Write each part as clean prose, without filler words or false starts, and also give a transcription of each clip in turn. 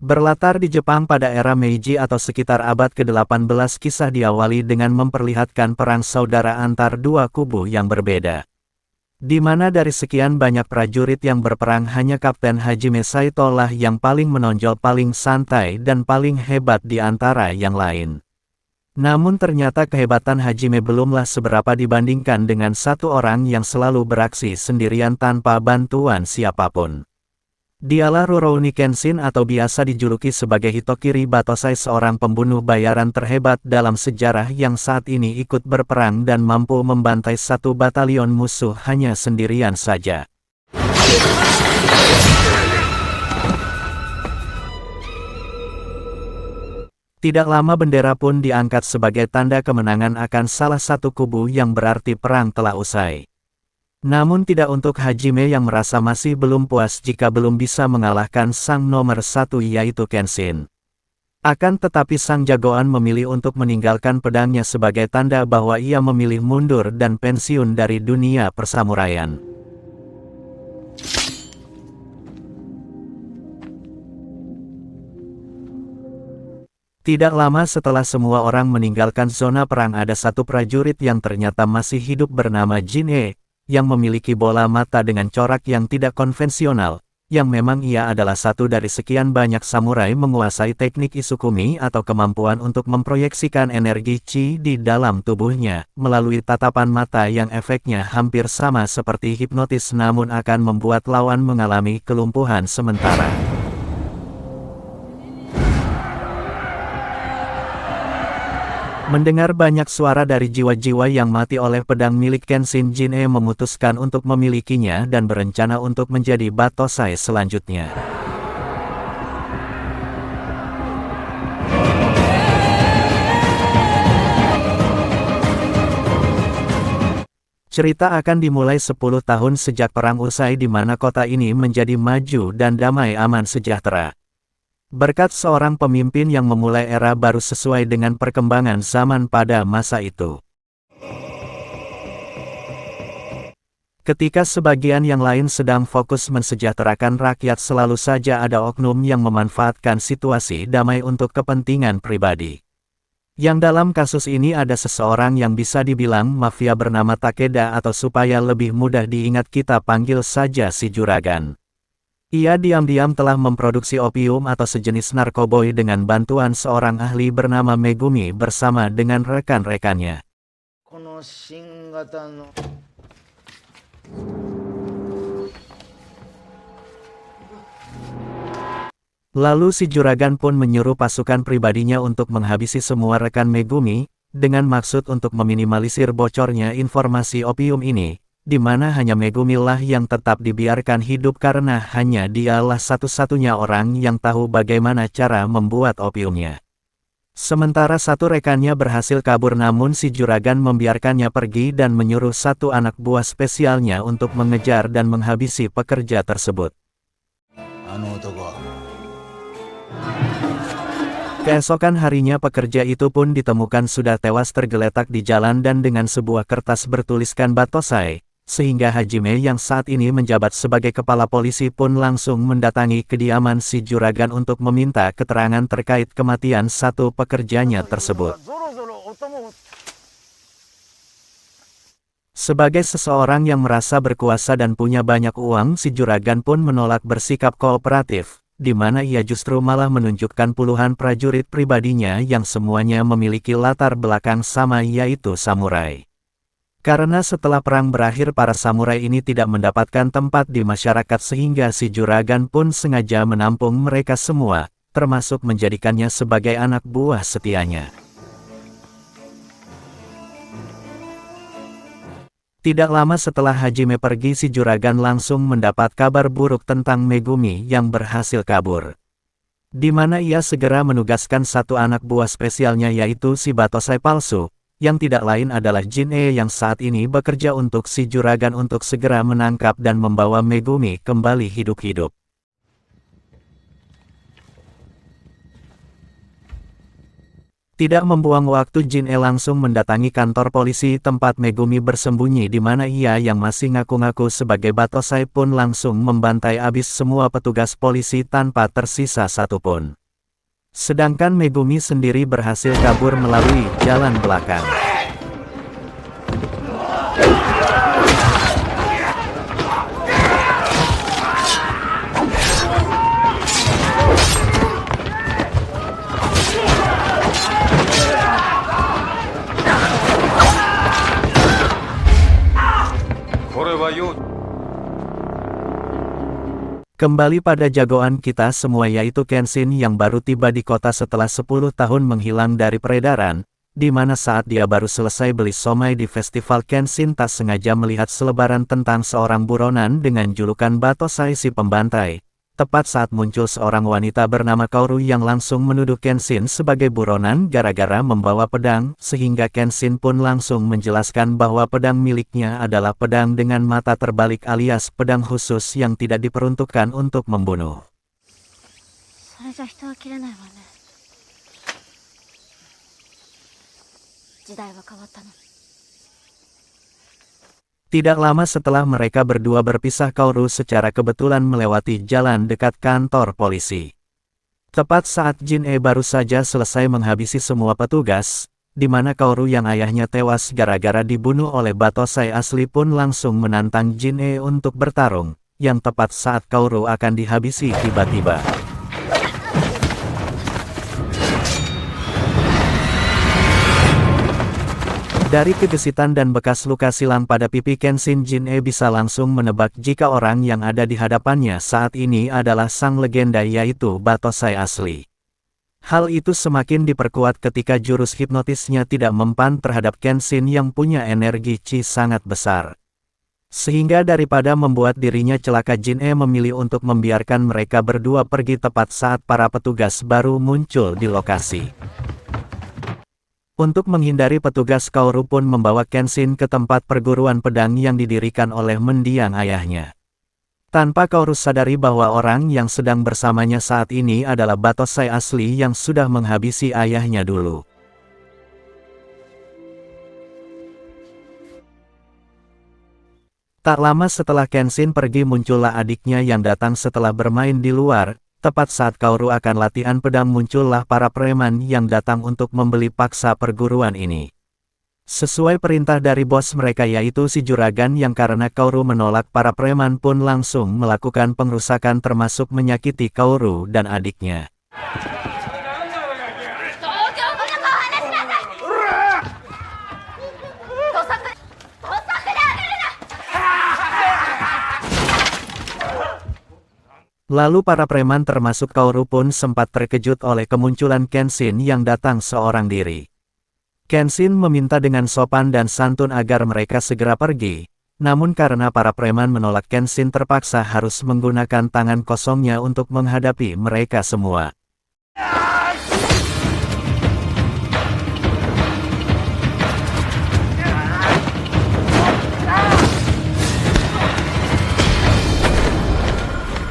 Berlatar di Jepang pada era Meiji atau sekitar abad ke-18, kisah diawali dengan memperlihatkan perang saudara antar dua kubu yang berbeda. Di mana dari sekian banyak prajurit yang berperang hanya Kapten Hajime Saito lah yang paling menonjol, paling santai dan paling hebat di antara yang lain. Namun ternyata kehebatan Hajime belumlah seberapa dibandingkan dengan satu orang yang selalu beraksi sendirian tanpa bantuan siapapun. Dialah Rurouni Kenshin atau biasa dijuluki sebagai Hitokiri Batosai, seorang pembunuh bayaran terhebat dalam sejarah yang saat ini ikut berperang dan mampu membantai satu batalion musuh hanya sendirian saja. Tidak lama bendera pun diangkat sebagai tanda kemenangan akan salah satu kubu yang berarti perang telah usai. Namun tidak untuk Hajime yang merasa masih belum puas jika belum bisa mengalahkan sang nomor satu yaitu Kenshin. Akan tetapi sang jagoan memilih untuk meninggalkan pedangnya sebagai tanda bahwa ia memilih mundur dan pensiun dari dunia persamuraian. Tidak lama setelah semua orang meninggalkan zona perang, ada satu prajurit yang ternyata masih hidup bernama Jin-e, yang memiliki bola mata dengan corak yang tidak konvensional, yang memang ia adalah satu dari sekian banyak samurai menguasai teknik Isukumi atau kemampuan untuk memproyeksikan energi Chi di dalam tubuhnya, melalui tatapan mata yang efeknya hampir sama seperti hipnotis namun akan membuat lawan mengalami kelumpuhan sementara. Mendengar banyak suara dari jiwa-jiwa yang mati oleh pedang milik Kenshin, Jin-e memutuskan untuk memilikinya dan berencana untuk menjadi Batosai selanjutnya. Cerita akan dimulai 10 tahun sejak perang usai di mana kota ini menjadi maju dan damai aman sejahtera. Berkat seorang pemimpin yang memulai era baru sesuai dengan perkembangan zaman pada masa itu. Ketika sebagian yang lain sedang fokus mensejahterakan rakyat, selalu saja ada oknum yang memanfaatkan situasi damai untuk kepentingan pribadi. Yang dalam kasus ini ada seseorang yang bisa dibilang mafia bernama Takeda, atau supaya lebih mudah diingat kita panggil saja si Juragan. Ia diam-diam telah memproduksi opium atau sejenis narkoboy dengan bantuan seorang ahli bernama Megumi bersama dengan rekan-rekannya. Lalu si Juragan pun menyuruh pasukan pribadinya untuk menghabisi semua rekan Megumi, dengan maksud untuk meminimalisir bocornya informasi opium ini, di mana hanya Megumi lah yang tetap dibiarkan hidup karena hanya dialah satu-satunya orang yang tahu bagaimana cara membuat opiumnya. Sementara satu rekannya berhasil kabur, namun si Juragan membiarkannya pergi dan menyuruh satu anak buah spesialnya untuk mengejar dan menghabisi pekerja tersebut. Keesokan harinya pekerja itu pun ditemukan sudah tewas tergeletak di jalan dan dengan sebuah kertas bertuliskan Batosai, sehingga Hajime yang saat ini menjabat sebagai kepala polisi pun langsung mendatangi kediaman si Juragan untuk meminta keterangan terkait kematian satu pekerjanya tersebut. Sebagai seseorang yang merasa berkuasa dan punya banyak uang, si Juragan pun menolak bersikap kooperatif, di mana ia justru malah menunjukkan puluhan prajurit pribadinya yang semuanya memiliki latar belakang sama, yaitu samurai. Karena setelah perang berakhir para samurai ini tidak mendapatkan tempat di masyarakat, sehingga si Juragan pun sengaja menampung mereka semua, termasuk menjadikannya sebagai anak buah setianya. Tidak lama setelah Hajime pergi, si Juragan langsung mendapat kabar buruk tentang Megumi yang berhasil kabur. Di mana ia segera menugaskan satu anak buah spesialnya, yaitu si Batosai palsu, yang tidak lain adalah Jin-e yang saat ini bekerja untuk si Juragan untuk segera menangkap dan membawa Megumi kembali hidup-hidup. Tidak membuang waktu, Jin-e langsung mendatangi kantor polisi tempat Megumi bersembunyi, di mana ia yang masih ngaku-ngaku sebagai Batosai pun langsung membantai abis semua petugas polisi tanpa tersisa satupun. Sedangkan Megumi sendiri berhasil kabur melalui jalan belakang. Kembali pada jagoan kita semua, yaitu Kenshin yang baru tiba di kota setelah 10 tahun menghilang dari peredaran, di mana saat dia baru selesai beli somai di festival, Kenshin tak sengaja melihat selebaran tentang seorang buronan dengan julukan Batosai si pembantai. Tepat saat muncul seorang wanita bernama Kaoru yang langsung menuduh Kenshin sebagai buronan gara-gara membawa pedang, sehingga Kenshin pun langsung menjelaskan bahwa pedang miliknya adalah pedang dengan mata terbalik alias pedang khusus yang tidak diperuntukkan untuk membunuh. Tidak lama setelah mereka berdua berpisah, Kaoru secara kebetulan melewati jalan dekat kantor polisi. Tepat saat Jin-e baru saja selesai menghabisi semua petugas, di mana Kaoru yang ayahnya tewas gara-gara dibunuh oleh Batosai asli pun langsung menantang Jin-e untuk bertarung, yang tepat saat Kaoru akan dihabisi tiba-tiba. Dari kegesitan dan bekas luka silang pada pipi Kenshin, Jin-e bisa langsung menebak jika orang yang ada di hadapannya saat ini adalah sang legenda, yaitu Batosai asli. Hal itu semakin diperkuat ketika jurus hipnotisnya tidak mempan terhadap Kenshin yang punya energi chi sangat besar. Sehingga daripada membuat dirinya celaka, Jin-e memilih untuk membiarkan mereka berdua pergi tepat saat para petugas baru muncul di lokasi. Untuk menghindari petugas, Kaoru pun membawa Kenshin ke tempat perguruan pedang yang didirikan oleh mendiang ayahnya. Tanpa Kaoru sadari bahwa orang yang sedang bersamanya saat ini adalah Batosai asli yang sudah menghabisi ayahnya dulu. Tak lama setelah Kenshin pergi, muncullah adiknya yang datang setelah bermain di luar. Tepat saat Kaoru akan latihan pedang, muncullah para preman yang datang untuk membeli paksa perguruan ini. Sesuai perintah dari bos mereka, yaitu si juragan, yang karena Kaoru menolak, para preman pun langsung melakukan pengrusakan termasuk menyakiti Kaoru dan adiknya. Lalu para preman termasuk Kaoru pun sempat terkejut oleh kemunculan Kenshin yang datang seorang diri. Kenshin meminta dengan sopan dan santun agar mereka segera pergi, namun karena para preman menolak, Kenshin terpaksa harus menggunakan tangan kosongnya untuk menghadapi mereka semua.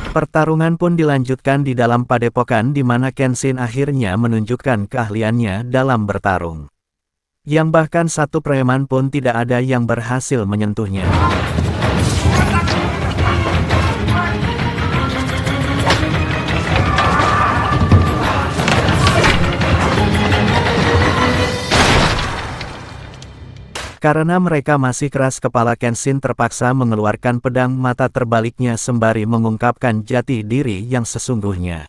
Pertarungan pun dilanjutkan di dalam padepokan, di mana Kenshin akhirnya menunjukkan keahliannya dalam bertarung. Yang bahkan satu preman pun tidak ada yang berhasil menyentuhnya. Karena mereka masih keras kepala, Kenshin terpaksa mengeluarkan pedang mata terbaliknya sembari mengungkapkan jati diri yang sesungguhnya.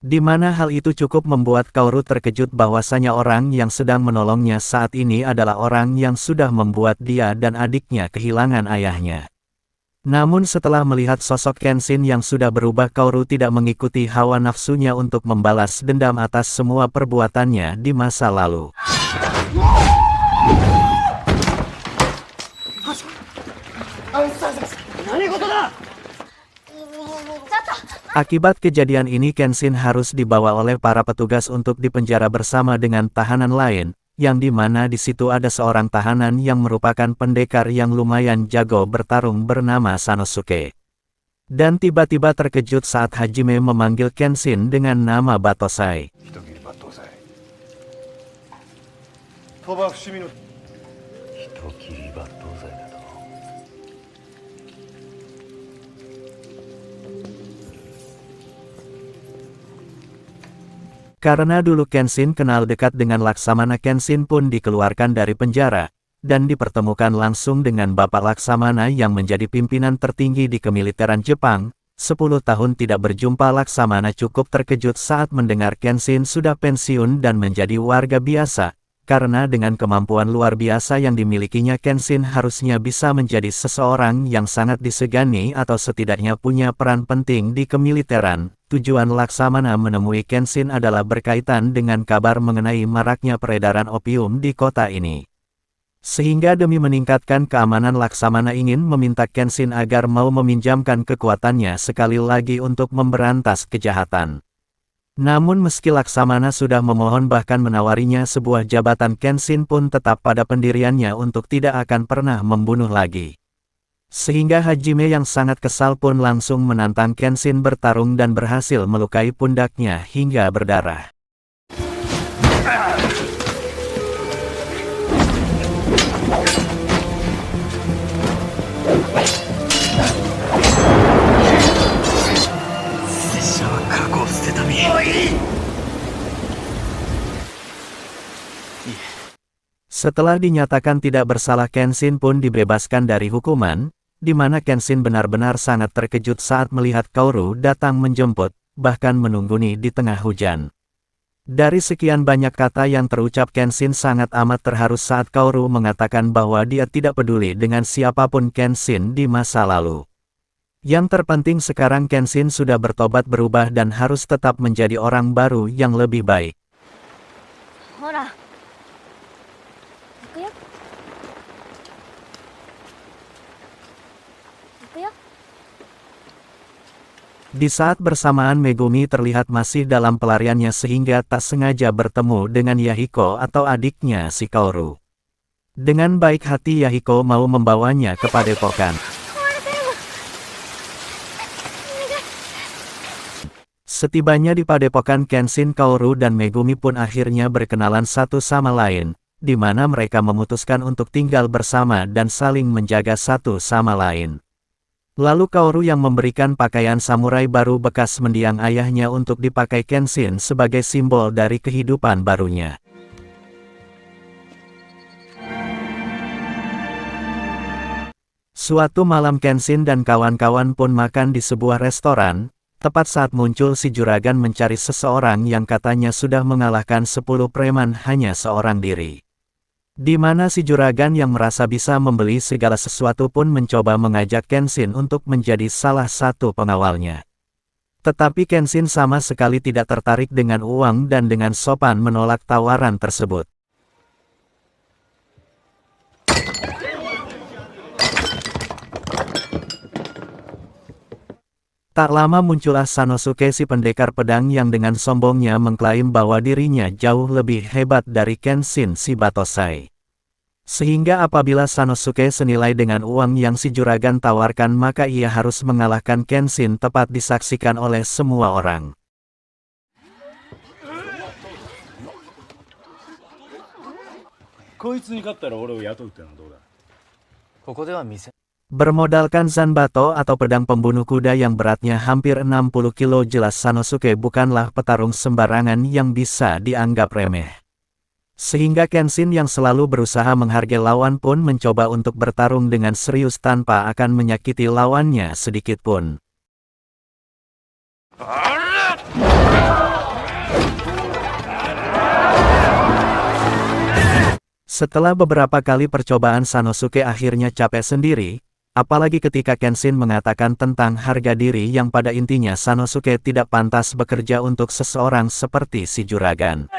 Di mana hal itu cukup membuat Kaoru terkejut bahwasanya orang yang sedang menolongnya saat ini adalah orang yang sudah membuat dia dan adiknya kehilangan ayahnya. Namun setelah melihat sosok Kenshin yang sudah berubah, Kaoru tidak mengikuti hawa nafsunya untuk membalas dendam atas semua perbuatannya di masa lalu. Akibat kejadian ini, Kenshin harus dibawa oleh para petugas untuk dipenjara bersama dengan tahanan lain, yang dimana di situ ada seorang tahanan yang merupakan pendekar yang lumayan jago bertarung bernama Sanosuke. Dan tiba-tiba terkejut saat Hajime memanggil Kenshin dengan nama Batosai. 鳥羽伏見の人斬り抜刀罪だと。Karena dulu Kenshin kenal dekat dengan Laksamana, Kenshin pun dikeluarkan dari penjara, dan dipertemukan langsung dengan Bapak Laksamana yang menjadi pimpinan tertinggi di kemiliteran Jepang. 10 tahun tidak berjumpa, Laksamana cukup terkejut saat mendengar Kenshin sudah pensiun dan menjadi warga biasa. Karena dengan kemampuan luar biasa yang dimilikinya, Kenshin harusnya bisa menjadi seseorang yang sangat disegani atau setidaknya punya peran penting di kemiliteran. Tujuan Laksamana menemui Kenshin adalah berkaitan dengan kabar mengenai maraknya peredaran opium di kota ini. Sehingga demi meningkatkan keamanan, Laksamana ingin meminta Kenshin agar mau meminjamkan kekuatannya sekali lagi untuk memberantas kejahatan. Namun meski Laksamana sudah memohon bahkan menawarinya sebuah jabatan, Kenshin pun tetap pada pendiriannya untuk tidak akan pernah membunuh lagi. Sehingga Hajime yang sangat kesal pun langsung menantang Kenshin bertarung dan berhasil melukai pundaknya hingga berdarah. Setelah dinyatakan tidak bersalah, Kenshin pun dibebaskan dari hukuman, di mana Kenshin benar-benar sangat terkejut saat melihat Kaoru datang menjemput, bahkan menungguni di tengah hujan. Dari sekian banyak kata yang terucap, Kenshin sangat amat terharu saat Kaoru mengatakan bahwa dia tidak peduli dengan siapapun Kenshin di masa lalu. Yang terpenting sekarang Kenshin sudah bertobat, berubah dan harus tetap menjadi orang baru yang lebih baik. Hora. Di saat bersamaan Megumi terlihat masih dalam pelariannya sehingga tak sengaja bertemu dengan Yahiko atau adiknya si Kaoru. Dengan baik hati Yahiko mau membawanya ke padepokan. Setibanya di padepokan, Kenshin, Kaoru dan Megumi pun akhirnya berkenalan satu sama lain, di mana mereka memutuskan untuk tinggal bersama dan saling menjaga satu sama lain. Lalu Kaoru yang memberikan pakaian samurai baru bekas mendiang ayahnya untuk dipakai Kenshin sebagai simbol dari kehidupan barunya. Suatu malam Kenshin dan kawan-kawan pun makan di sebuah restoran, tepat saat muncul si juragan mencari seseorang yang katanya sudah mengalahkan 10 preman hanya seorang diri. Di mana si juragan yang merasa bisa membeli segala sesuatu pun mencoba mengajak Kenshin untuk menjadi salah satu pengawalnya. Tetapi Kenshin sama sekali tidak tertarik dengan uang dan dengan sopan menolak tawaran tersebut. Tak lama muncullah Sanosuke, si pendekar pedang yang dengan sombongnya mengklaim bahwa dirinya jauh lebih hebat dari Kenshin si Batosai. Sehingga apabila Sanosuke senilai dengan uang yang si juragan tawarkan, maka ia harus mengalahkan Kenshin tepat disaksikan oleh semua orang. Bermodalkan Zanbato atau pedang pembunuh kuda yang beratnya hampir 60 kilo, jelas Sanosuke bukanlah petarung sembarangan yang bisa dianggap remeh. Sehingga Kenshin yang selalu berusaha menghargai lawan pun mencoba untuk bertarung dengan serius tanpa akan menyakiti lawannya sedikit pun. Setelah beberapa kali percobaan, Sanosuke akhirnya capek sendiri. Apalagi ketika Kenshin mengatakan tentang harga diri yang pada intinya Sanosuke tidak pantas bekerja untuk seseorang seperti si juragan.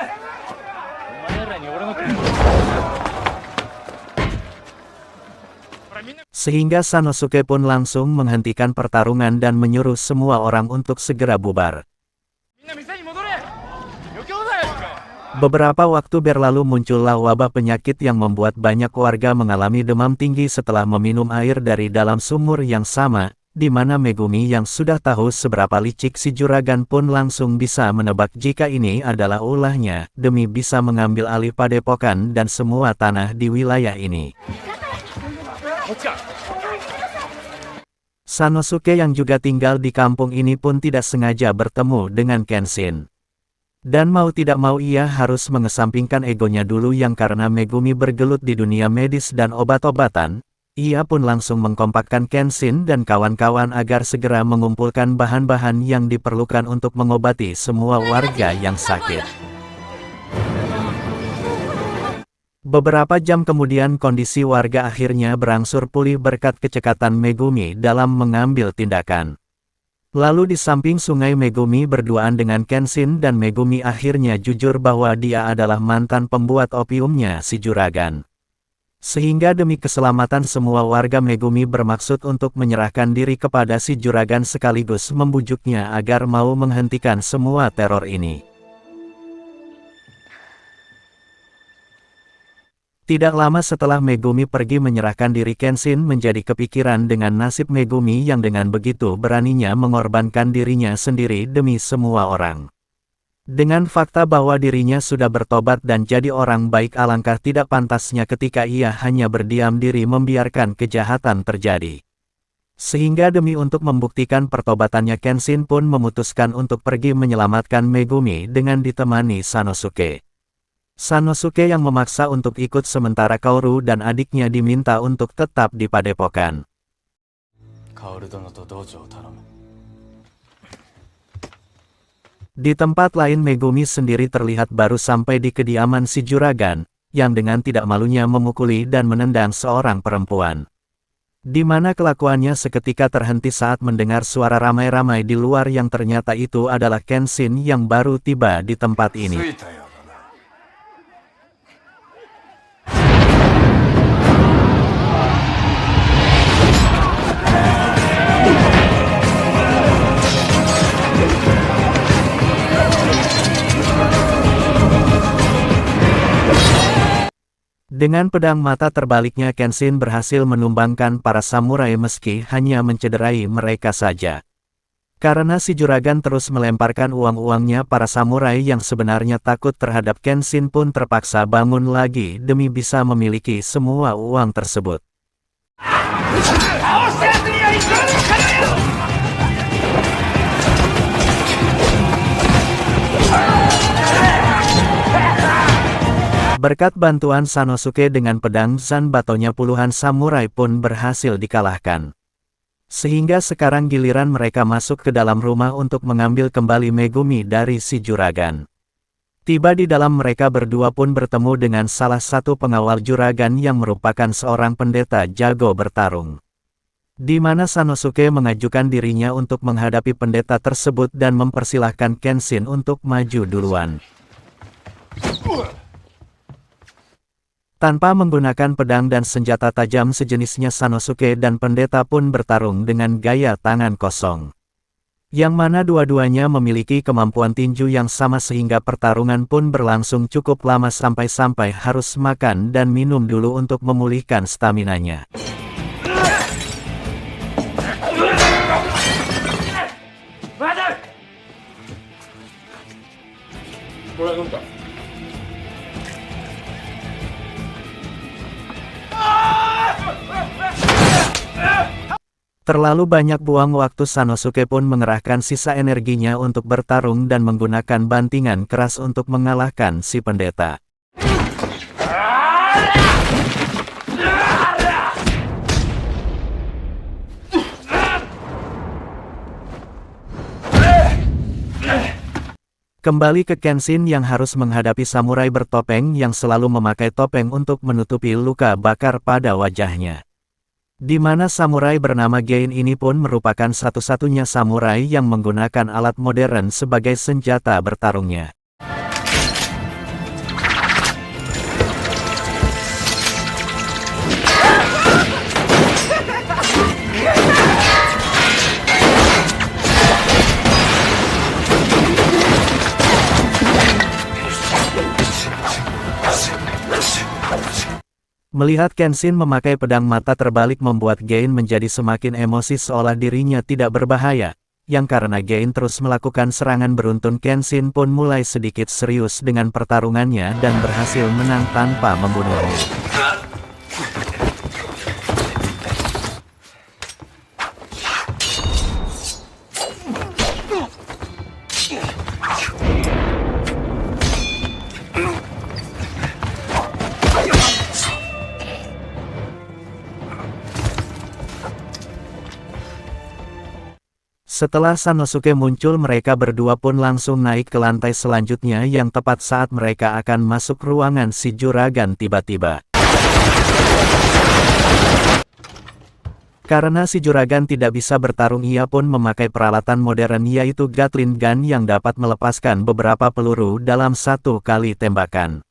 Sehingga Sanosuke pun langsung menghentikan pertarungan dan menyuruh semua orang untuk segera bubar. Beberapa waktu berlalu muncullah wabah penyakit yang membuat banyak warga mengalami demam tinggi setelah meminum air dari dalam sumur yang sama, di mana Megumi yang sudah tahu seberapa licik si juragan pun langsung bisa menebak jika ini adalah ulahnya, demi bisa mengambil alih padepokan dan semua tanah di wilayah ini. Sanosuke yang juga tinggal di kampung ini pun tidak sengaja bertemu dengan Kenshin. Dan mau tidak mau ia harus mengesampingkan egonya dulu yang karena Megumi bergelut di dunia medis dan obat-obatan, ia pun langsung mengkompakkan Kenshin dan kawan-kawan agar segera mengumpulkan bahan-bahan yang diperlukan untuk mengobati semua warga yang sakit. Beberapa jam kemudian kondisi warga akhirnya berangsur pulih berkat kecekatan Megumi dalam mengambil tindakan. Lalu di samping sungai Megumi berduaan dengan Kenshin dan Megumi akhirnya jujur bahwa dia adalah mantan pembuat opiumnya si juragan. Sehingga demi keselamatan semua warga Megumi bermaksud untuk menyerahkan diri kepada si juragan sekaligus membujuknya agar mau menghentikan semua teror ini. Tidak lama setelah Megumi pergi menyerahkan diri, Kenshin menjadi kepikiran dengan nasib Megumi yang dengan begitu beraninya mengorbankan dirinya sendiri demi semua orang. Dengan fakta bahwa dirinya sudah bertobat dan jadi orang baik, alangkah tidak pantasnya ketika ia hanya berdiam diri membiarkan kejahatan terjadi. Sehingga demi untuk membuktikan pertobatannya, Kenshin pun memutuskan untuk pergi menyelamatkan Megumi dengan ditemani Sanosuke. Sanosuke yang memaksa untuk ikut sementara Kaoru dan adiknya diminta untuk tetap di padepokan. Di tempat lain Megumi sendiri terlihat baru sampai di kediaman si juragan, yang dengan tidak malunya memukuli dan menendang seorang perempuan. Di mana kelakuannya seketika terhenti saat mendengar suara ramai-ramai di luar yang ternyata itu adalah Kenshin yang baru tiba di tempat ini. Dengan pedang mata terbaliknya Kenshin berhasil menumbangkan para samurai meski hanya mencederai mereka saja. Karena si juragan terus melemparkan uang-uangnya, para samurai yang sebenarnya takut terhadap Kenshin pun terpaksa bangun lagi demi bisa memiliki semua uang tersebut. Berkat bantuan Sanosuke dengan pedang Zanbatonya, puluhan samurai pun berhasil dikalahkan. Sehingga sekarang giliran mereka masuk ke dalam rumah untuk mengambil kembali Megumi dari si juragan. Tiba di dalam, mereka berdua pun bertemu dengan salah satu pengawal juragan yang merupakan seorang pendeta jago bertarung. Di mana Sanosuke mengajukan dirinya untuk menghadapi pendeta tersebut dan mempersilahkan Kenshin untuk maju duluan. Tanpa menggunakan pedang dan senjata tajam sejenisnya, Sanosuke dan pendeta pun bertarung dengan gaya tangan kosong. Yang mana dua-duanya memiliki kemampuan tinju yang sama sehingga pertarungan pun berlangsung cukup lama sampai-sampai harus makan dan minum dulu untuk memulihkan staminanya. Terlalu banyak buang waktu, Sanosuke pun mengerahkan sisa energinya untuk bertarung dan menggunakan bantingan keras untuk mengalahkan si pendeta. Kembali ke Kenshin yang harus menghadapi samurai bertopeng yang selalu memakai topeng untuk menutupi luka bakar pada wajahnya. Di mana samurai bernama Gein ini pun merupakan satu-satunya samurai yang menggunakan alat modern sebagai senjata bertarungnya. Melihat Kenshin memakai pedang mata terbalik membuat Gein menjadi semakin emosi seolah dirinya tidak berbahaya. Yang karena Gein terus melakukan serangan beruntun, Kenshin pun mulai sedikit serius dengan pertarungannya dan berhasil menang tanpa membunuhnya. Setelah Sanosuke muncul, mereka berdua pun langsung naik ke lantai selanjutnya yang tepat saat mereka akan masuk ruangan si juragan tiba-tiba. Karena si juragan tidak bisa bertarung, ia pun memakai peralatan modern yaitu Gatling Gun yang dapat melepaskan beberapa peluru dalam satu kali tembakan.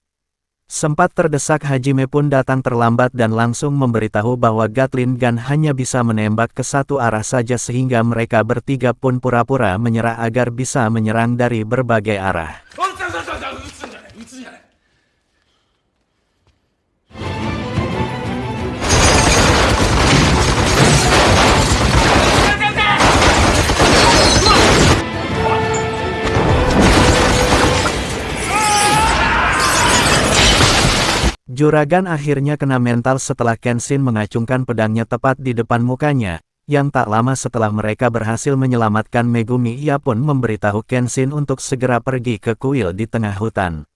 Sempat terdesak, Hajime pun datang terlambat dan langsung memberitahu bahwa Gatling Gun hanya bisa menembak ke satu arah saja sehingga mereka bertiga pun pura-pura menyerah agar bisa menyerang dari berbagai arah. Juragan akhirnya kena mental setelah Kenshin mengacungkan pedangnya tepat di depan mukanya. Yang tak lama setelah mereka berhasil menyelamatkan Megumi, ia pun memberitahu Kenshin untuk segera pergi ke kuil di tengah hutan.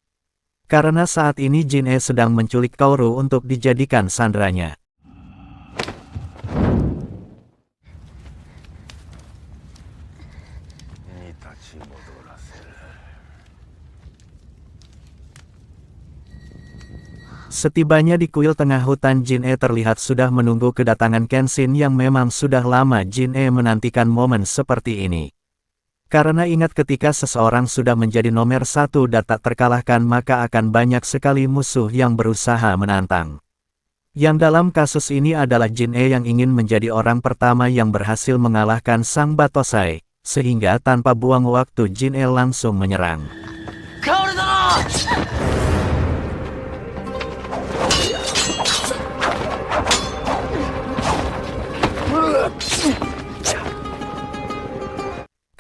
Karena saat ini Jin-e sedang menculik Kaoru untuk dijadikan sandranya. Setibanya di kuil tengah hutan, Jin-e terlihat sudah menunggu kedatangan Kenshin yang memang sudah lama Jin-e menantikan momen seperti ini. Karena ingat ketika seseorang sudah menjadi nomor satu dan tak terkalahkan maka akan banyak sekali musuh yang berusaha menantang. Yang dalam kasus ini adalah Jin-e yang ingin menjadi orang pertama yang berhasil mengalahkan sang Batosai, sehingga tanpa buang waktu Jin-e langsung menyerang.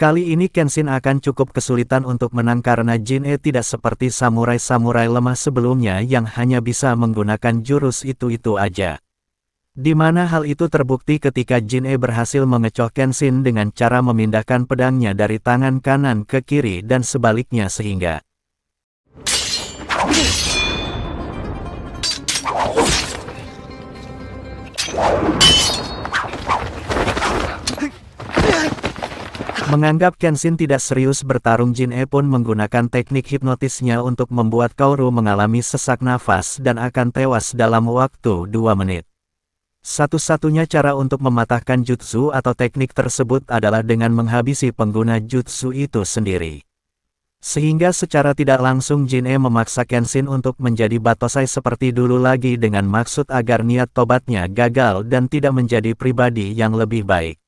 Kali ini Kenshin akan cukup kesulitan untuk menang karena Jin-e tidak seperti samurai-samurai lemah sebelumnya yang hanya bisa menggunakan jurus itu-itu aja. Di mana hal itu terbukti ketika Jin-e berhasil mengecoh Kenshin dengan cara memindahkan pedangnya dari tangan kanan ke kiri dan sebaliknya sehingga menganggap Kenshin tidak serius bertarung, Jin-e pun menggunakan teknik hipnotisnya untuk membuat Kaoru mengalami sesak nafas dan akan tewas dalam waktu 2 menit. Satu-satunya cara untuk mematahkan jutsu atau teknik tersebut adalah dengan menghabisi pengguna jutsu itu sendiri. Sehingga secara tidak langsung Jin-e memaksa Kenshin untuk menjadi Batosai seperti dulu lagi dengan maksud agar niat tobatnya gagal dan tidak menjadi pribadi yang lebih baik.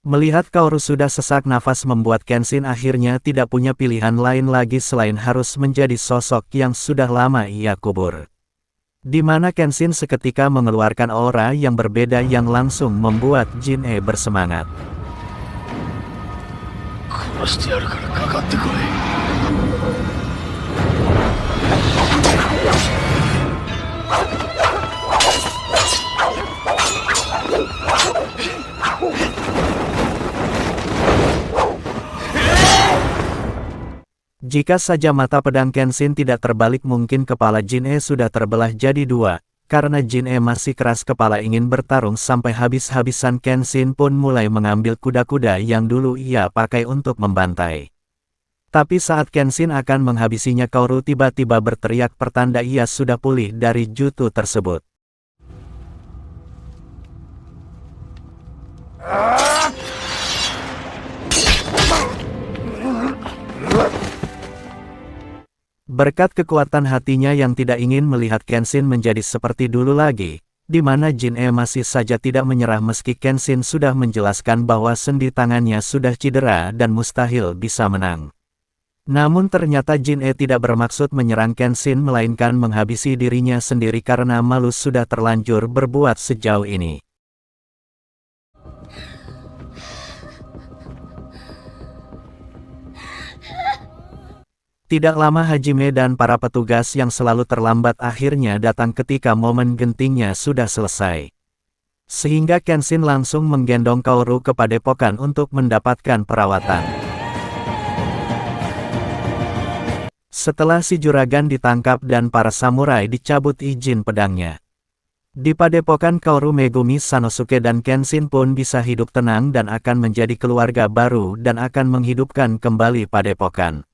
Melihat Kaoru sudah sesak nafas membuat Kenshin akhirnya tidak punya pilihan lain lagi selain harus menjadi sosok yang sudah lama ia kubur. Di mana Kenshin seketika mengeluarkan aura yang berbeda yang langsung membuat Jin-e bersemangat. Jika saja mata pedang Kenshin tidak terbalik mungkin kepala Jin-e sudah terbelah jadi 2, karena Jin-e masih keras kepala ingin bertarung sampai habis-habisan. Kenshin pun mulai mengambil kuda-kuda yang dulu ia pakai untuk membantai. Tapi saat Kenshin akan menghabisinya, Kaoru tiba-tiba berteriak pertanda ia sudah pulih dari jutsu tersebut. Berkat kekuatan hatinya yang tidak ingin melihat Kenshin menjadi seperti dulu lagi, di mana Jin-e masih saja tidak menyerah meski Kenshin sudah menjelaskan bahwa sendi tangannya sudah cedera dan mustahil bisa menang. Namun ternyata Jin-e tidak bermaksud menyerang Kenshin melainkan menghabisi dirinya sendiri karena Malus sudah terlanjur berbuat sejauh ini. Tidak lama Hajime dan para petugas yang selalu terlambat akhirnya datang ketika momen gentingnya sudah selesai. Sehingga Kenshin langsung menggendong Kaoru ke padepokan untuk mendapatkan perawatan. Setelah si juragan ditangkap dan para samurai dicabut izin pedangnya. Di padepokan Kaoru Megumi Sanosuke dan Kenshin pun bisa hidup tenang dan akan menjadi keluarga baru dan akan menghidupkan kembali padepokan.